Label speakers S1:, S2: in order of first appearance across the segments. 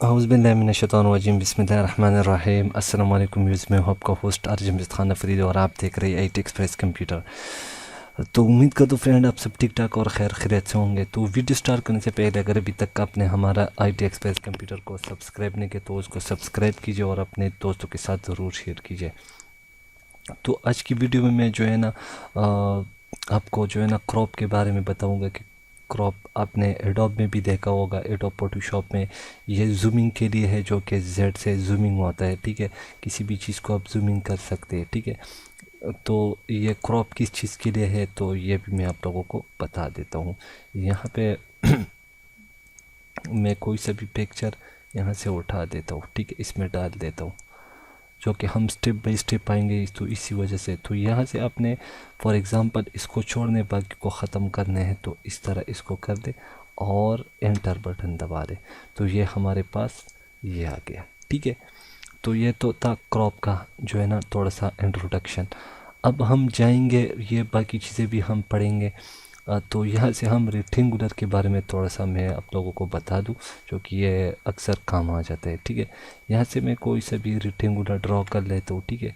S1: औज़ुबिल्लाहिमिनश्शैतानिर्रजीम बिस्मिल्लाहिर्रहमानिर्रहीम। अस्सलाम वालेकुम व्यूज़, मैं हूं आपका होस्ट अर्जुन खान फरीद और आप देख रहे हैं IT एक्सप्रेस कंप्यूटर। तो उम्मीद करता हूँ फ्रेंड आप सब ठीक ठाक और खैर खैरियत से होंगे। तो वीडियो स्टार्ट करने से पहले अगर अभी तक आपने हमारा IT एक्सप्रेस कंप्यूटर को सब्सक्राइब नहीं किया तो उसको सब्सक्राइब कीजिए और अपने दोस्तों के साथ ज़रूर शेयर कीजिए। तो आज की वीडियो में मैं जो है ना आपको जो है ना क्रॉप के बारे में बताऊंगा कि क्रॉप आपने एडोब में भी देखा होगा, एडोब फोटोशॉप में ये जूमिंग के लिए है, जो कि जेड से जूमिंग होता है। ठीक है, किसी भी चीज़ को आप जूमिंग कर सकते हैं। ठीक है, तो ये क्रॉप किस चीज़ के लिए है तो ये भी मैं आप लोगों को बता देता हूँ। यहाँ पे मैं कोई सा भी पिक्चर यहाँ से उठा देता हूँ, ठीक है, इसमें डाल देता हूँ, जो कि हम स्टेप बाय स्टेप आएंगे। तो इसी वजह से तो यहाँ से आपने फॉर एग्ज़ाम्पल इसको छोड़ने बाकी को ख़त्म करने हैं तो इस तरह इसको कर दे और एंटर बटन दबा दे तो ये हमारे पास ये आ गया। ठीक है, तो ये तो था क्रॉप का जो है ना थोड़ा सा इंट्रोडक्शन। अब हम जाएंगे, ये बाकी चीज़ें भी हम पढ़ेंगे। तो यहाँ से हम रेक्टेंगुलर के बारे में थोड़ा सा मैं आप लोगों को बता दूं, जो कि ये अक्सर काम आ जाता है। ठीक है, यहाँ से मैं कोई सा भी रेक्टेंगुलर ड्रॉ कर लेता हूँ। ठीक है,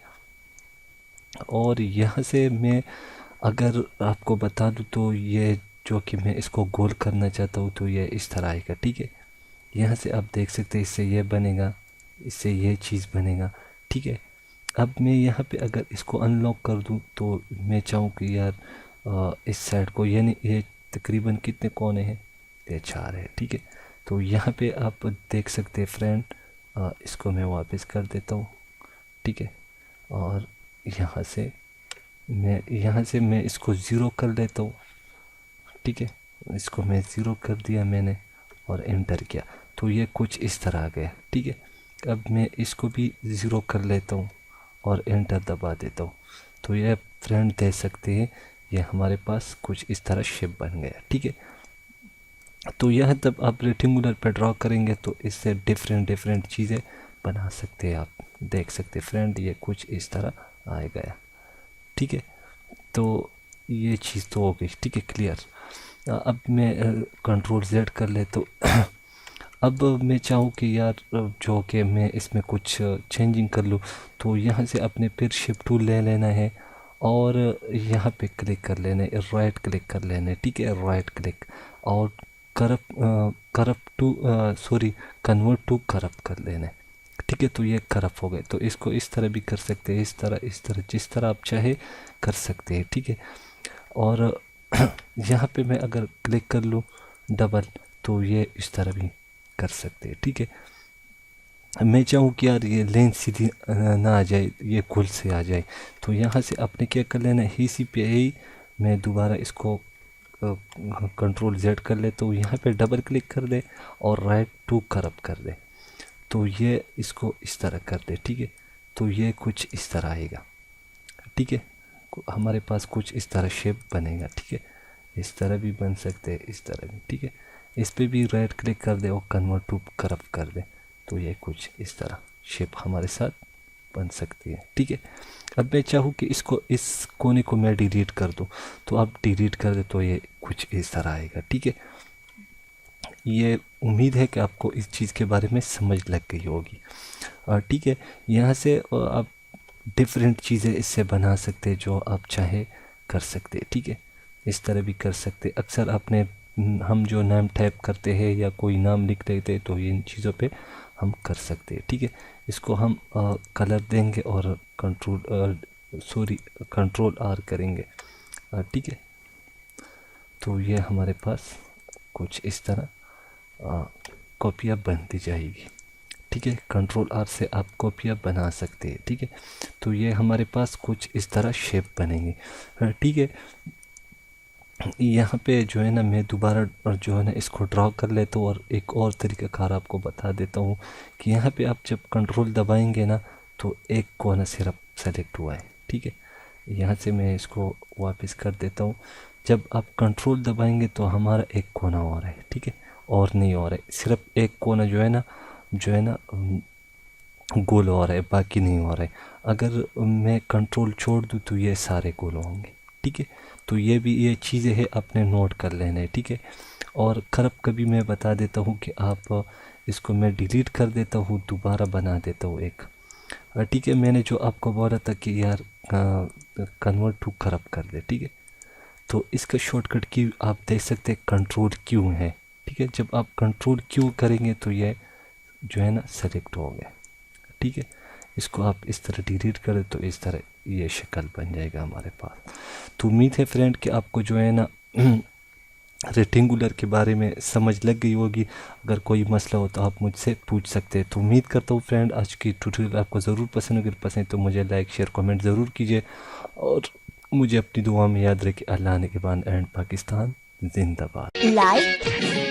S1: और यहाँ से मैं अगर आपको बता दूं तो ये जो कि मैं इसको गोल करना चाहता हूँ तो ये इस तरह आएगा। ठीक है, यहाँ से आप देख सकते हैं इससे ये बनेगा, इससे ये चीज़ बनेगा। ठीक है, अब मैं यहाँ पे अगर इसको अनलॉक कर दूँ तो मैं चाहूँ कि यार इस साइड को, यानी ये तकरीबन कितने कोने हैं, ये 4 है। ठीक है, तो यहाँ पे आप देख सकते हैं फ्रेंड, इसको मैं वापस कर देता हूँ। ठीक है, और यहाँ से मैं इसको ज़ीरो कर लेता हूँ। ठीक है, इसको मैं ज़ीरो कर दिया मैंने और एंटर किया तो ये कुछ इस तरह आ गया। ठीक है, अब मैं इसको भी ज़ीरो कर लेता हूँ और एंटर दबा देता हूँ तो ये फ्रेंड दे सकते हैं, ये हमारे पास कुछ इस तरह शेप बन गया। ठीक है, तो यह तब आप रेक्टेंगुलर पे ड्रॉ करेंगे तो इससे डिफरेंट चीज़ें बना सकते हैं। आप देख सकते हैं फ्रेंड, ये कुछ इस तरह आ गया। ठीक है, तो ये चीज़ तो हो गई। ठीक है, क्लियर। अब मैं कंट्रोल Z कर ले तो अब मैं चाहूँ कि यार जो कि मैं इसमें कुछ चेंजिंग कर लूँ तो यहाँ से अपने फिर शिफ्ट टूल ले लेना है और यहाँ पे क्लिक कर लेना है, राइट क्लिक कर लेना है। ठीक है, राइट क्लिक और कन्वर्ट टू करप्ट कर लेना है। ठीक है, तो ये करप्ट हो गए। तो इसको इस तरह भी कर सकते हैं, इस तरह जिस तरह आप चाहे कर सकते हैं। ठीक है, और यहाँ पे मैं अगर क्लिक कर लूँ डबल तो ये इस तरह भी कर सकते हैं। ठीक है, मैं चाहूँ कि यार ये लेंथ सीधी ना आ जाए, ये गोल से आ जाए तो यहाँ से आपने क्या कर लेना है, इसी पे ही मैं दोबारा इसको कंट्रोल Z कर ले तो यहाँ पे डबल क्लिक कर दे और राइट टू करप्ट कर दे तो ये इसको इस तरह कर दे। ठीक है, तो ये कुछ इस तरह आएगा। ठीक है, हमारे पास कुछ इस तरह शेप बनेगा। ठीक है, इस तरह भी बन सकते हैं, इस तरह भी। ठीक है, इस पर भी राइट क्लिक कर दे और कन्वर्ट टू करप्ट कर दे तो ये कुछ इस तरह शेप हमारे साथ बन सकती है। ठीक है, अब मैं चाहूँ कि इसको इस कोने को मैं डिलीट कर दूँ तो आप डिलीट कर दे तो ये कुछ इस तरह आएगा। ठीक है, ये उम्मीद है कि आपको इस चीज़ के बारे में समझ लग गई होगी। ठीक है, यहाँ से आप डिफरेंट चीज़ें इससे बना सकते जो आप चाहे कर सकते। ठीक है, इस तरह भी कर सकते। अक्सर आपने हम जो नाम टाइप करते हैं या कोई नाम लिख देते हैं तो इन चीज़ों पे हम कर सकते हैं। ठीक है, इसको हम कलर देंगे और कंट्रोल R करेंगे। ठीक है, तो ये हमारे पास कुछ इस तरह कॉपियाँ बनती जाएगी। ठीक है, कंट्रोल R से आप कॉपियाँ बना सकते हैं। ठीक है, तो ये हमारे पास कुछ इस तरह शेप बनेंगे। ठीक है, यहाँ पे जो है ना मैं दोबारा जो है ना इसको ड्रॉ कर लेता हूँ और एक और तरीक़ाकार आपको बता देता हूँ कि यहाँ पे आप जब कंट्रोल दबाएंगे ना तो एक कोना सिर्फ सेलेक्ट हुआ है। ठीक है, यहाँ से मैं इसको वापस कर देता हूँ। जब आप कंट्रोल दबाएंगे तो हमारा एक कोना हो रहा है। ठीक है, और नहीं हो रहा है, सिर्फ एक कोना जो है ना गोल हो रहा है, बाकी नहीं हो रहा है। अगर मैं कंट्रोल छोड़ दूँ तो ये सारे गोल होंगे। ठीक है, तो ये चीज़ें हैं अपने नोट कर लेना है। ठीक है, और करप्ट का भी मैं बता देता हूँ कि आप इसको मैं डिलीट कर देता हूँ, दोबारा बना देता हूँ एक। ठीक है, मैंने जो आपको बोला था कि यार कन्वर्ट टू करप्ट कर दे, ठीक है। तो इसका शॉर्टकट की आप देख सकते हैं कंट्रोल क्यू है, ठीक है। जब आप कंट्रोल क्यू करेंगे तो ये जो है ना सेलेक्ट हो गया, ठीक है। इसको आप इस तरह डिलीट करें तो इस तरह ये शक्ल बन जाएगा हमारे पास। तो उम्मीद है फ्रेंड कि आपको जो है ना रेक्टेंगुलर के बारे में समझ लग गई होगी। अगर कोई मसला हो तो आप मुझसे पूछ सकते हैं। तो उम्मीद करता हूँ फ्रेंड आज की ट्यूटोरियल आपको ज़रूर पसंद, अगर पसंद तो मुझे लाइक शेयर कमेंट ज़रूर कीजिए और मुझे अपनी दुआ में याद रखें। अल्लाह ने के बाद एंड पाकिस्तान जिंदाबाद।
S2: लाइक